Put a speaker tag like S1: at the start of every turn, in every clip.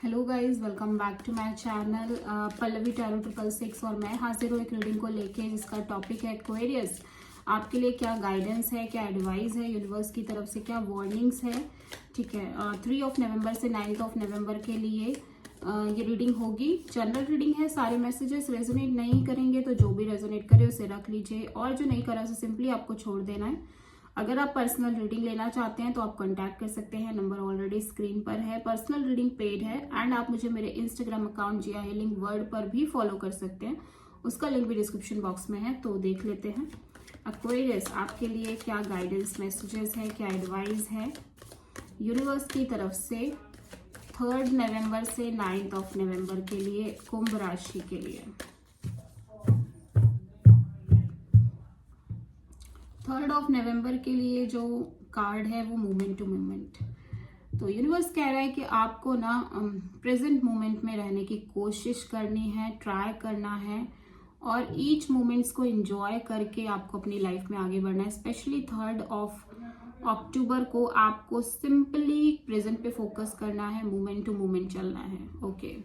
S1: Hello guys, welcome back to my channel Pallavi tarot 666 और मैं हाजिर हूँ एक रीडिंग को लेके जिसका टॉपिक है एक्वेरियस। आपके लिए क्या गाइडेंस है, क्या एडवाइस है, यूनिवर्स की तरफ से क्या वार्निंग्स है। ठीक है, 3 नवंबर से 9 नवंबर के लिए ये रीडिंग होगी। जनरल रीडिंग है, सारे मैसेजेस रेजोनेट नहीं करेंगे तो जो भी रेजोनेट करे उसे रख लीजिए और जो नहीं करा उसे सिंपली आपको छोड़ देना है। अगर आप पर्सनल रीडिंग लेना चाहते हैं तो आप कांटेक्ट कर सकते हैं, नंबर ऑलरेडी स्क्रीन पर है। पर्सनल रीडिंग पेड है एंड आप मुझे मेरे इंस्टाग्राम अकाउंट जिया हीलिंग वर्ड पर भी फॉलो कर सकते हैं, उसका लिंक भी डिस्क्रिप्शन बॉक्स में है। तो देख लेते हैं एक्वेरियस आपके लिए क्या गाइडेंस मैसेजेस है, क्या एडवाइस है यूनिवर्स की तरफ से 3 नवंबर से 9 नवंबर के लिए कुंभ राशि के लिए। 3 नवंबर के लिए जो कार्ड है वो मोमेंट टू मोमेंट। तो यूनिवर्स कह रहा है कि आपको ना प्रेजेंट मोमेंट में रहने की कोशिश करनी है, ट्राई करना है और ईच मोमेंट्स को एंजॉय करके आपको अपनी लाइफ में आगे बढ़ना है। स्पेशली 3 अक्टूबर को आपको सिंपली प्रेजेंट पे फोकस करना है, मोमेंट टू मोमेंट चलना है। ओके,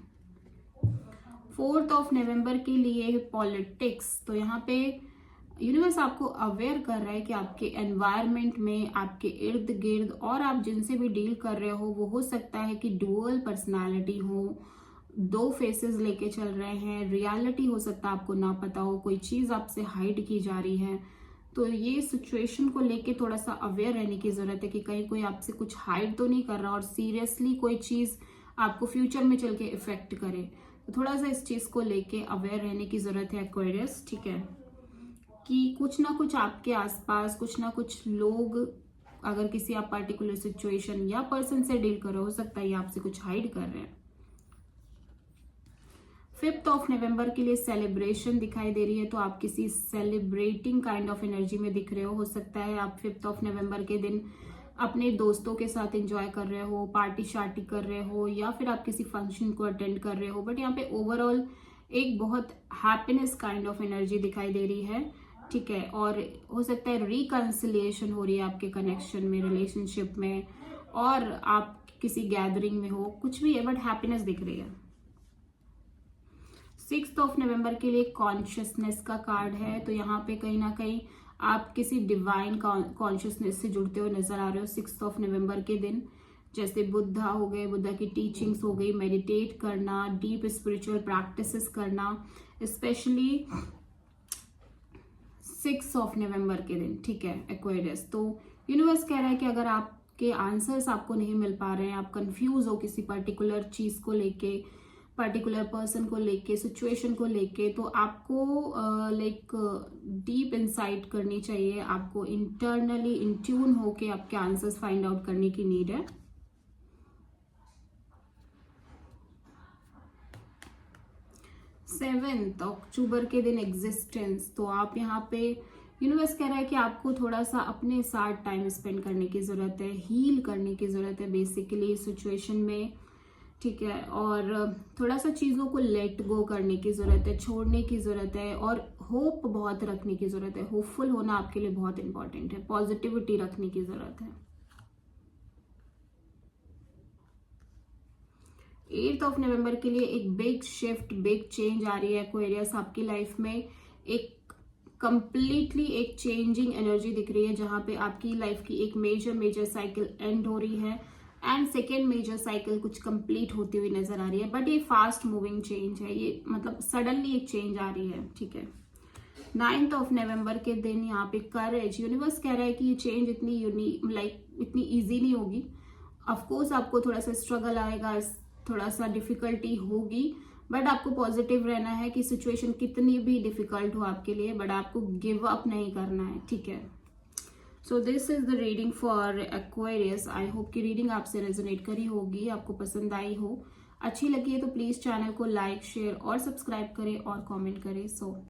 S1: 4 नवंबर के लिए पॉलिटिक्स। तो यहाँ पे यूनिवर्स आपको अवेयर कर रहा है कि आपके एनवायरनमेंट में, आपके इर्द गिर्द और आप जिनसे भी डील कर रहे हो वो हो सकता है कि डुअल पर्सनालिटी हो, 2 फेसेस लेके चल रहे हैं। रियलिटी हो सकता है आपको ना पता हो, कोई चीज आपसे हाइड की जा रही है। तो ये सिचुएशन को लेके थोड़ा सा अवेयर रहने की जरूरत है कि कहीं कोई आपसे कुछ हाइड तो नहीं कर रहा और सीरियसली कोई चीज आपको फ्यूचर में चल के इफेक्ट करे। तो थोड़ा सा इस चीज को लेके अवेयर रहने की जरूरत है एक्वेरियस। ठीक है, कि कुछ ना कुछ आपके आसपास कुछ ना कुछ लोग, अगर किसी आप पर्टिकुलर सिचुएशन या पर्सन से डील कर रहे हो सकता है ये आपसे कुछ हाइड कर रहे हैं। 5 नवंबर के लिए सेलिब्रेशन दिखाई दे रही है, तो आप किसी सेलिब्रेटिंग काइंड ऑफ एनर्जी में दिख रहे हो सकता है आप 5 नवंबर के दिन अपने दोस्तों के साथ एंजॉय कर रहे हो, पार्टी शार्टी कर रहे हो या फिर आप किसी फंक्शन को अटेंड कर रहे हो। बट यहाँ पे ओवरऑल एक बहुत हैप्पीनेस काइंड ऑफ एनर्जी दिखाई दे रही है। ठीक है, और हो सकता है रिकंसिलिएशन हो रही है आपके कनेक्शन में, रिलेशनशिप में, और आप किसी गैदरिंग में हो, कुछ भी है बट हैप्पीनेस दिख रही है। 6 नवंबर के लिए कॉन्शियसनेस का कार्ड है, तो यहाँ पे कहीं ना कहीं आप किसी डिवाइन कॉन्शियसनेस से जुड़ते हुए नजर आ रहे हो 6 नवंबर के दिन। जैसे बुद्धा हो गए, बुद्धा की टीचिंग्स हो गई, मेडिटेट करना, डीप स्पिरिचुअल प्रैक्टिसेस करना, स्पेशली 6 नवंबर के दिन। ठीक है एक्वेरियस, तो यूनिवर्स कह रहा है कि अगर आपके आंसर्स आपको नहीं मिल पा रहे हैं, आप कंफ्यूज हो किसी पर्टिकुलर चीज को लेके, पर्टिकुलर पर्सन को लेके, सिचुएशन को लेके, तो आपको लाइक डीप इंसाइट करनी चाहिए, आपको इंटरनली इंट्यून होके आपके आंसर्स फाइंड आउट करने की नीड है। सेवेंथ अक्टूबर के दिन एग्जिस्टेंस। तो आप यहाँ पे यूनिवर्स कह रहा है कि आपको थोड़ा सा अपने साथ टाइम स्पेंड करने की जरूरत है, हील करने की जरूरत है बेसिकली इस सिचुएशन में। ठीक है, और थोड़ा सा चीजों को लेट गो करने की जरूरत है, छोड़ने की जरूरत है और होप बहुत रखने की जरूरत है। होपफुल होना आपके लिए बहुत इंपॉर्टेंट है, पॉजिटिविटी रखने की जरूरत है। 8 नवंबर के लिए एक बिग शिफ्ट, बिग चेंज आ रही है एक्वेरियस आपकी लाइफ में। एक कंप्लीटली एक चेंजिंग एनर्जी दिख रही है जहां पे आपकी लाइफ की एक मेजर साइकिल एंड हो रही है एंड सेकेंड मेजर साइकिल कुछ कंप्लीट होती हुई नजर आ रही है। बट ये फास्ट मूविंग चेंज है, ये मतलब सडनली एक चेंज आ रही है। ठीक है, 9 नवंबर के दिन यहाँ पे करेज। यूनिवर्स कह रहा है कि ये चेंज इतनी इतनी ईजी नहीं होगी। ऑफकोर्स आपको थोड़ा सा स्ट्रगल आएगा, थोड़ा सा डिफिकल्टी होगी, बट आपको पॉजिटिव रहना है कि सिचुएशन कितनी भी डिफिकल्ट हो आपके लिए, बट आपको गिव अप नहीं करना है। ठीक है, so this is the reading for Aquarius. I hope कि रीडिंग आपसे रेजोनेट करी होगी, आपको पसंद आई हो। अच्छी लगी है तो प्लीज चैनल को लाइक, शेयर और सब्सक्राइब करें और कमेंट करें। सो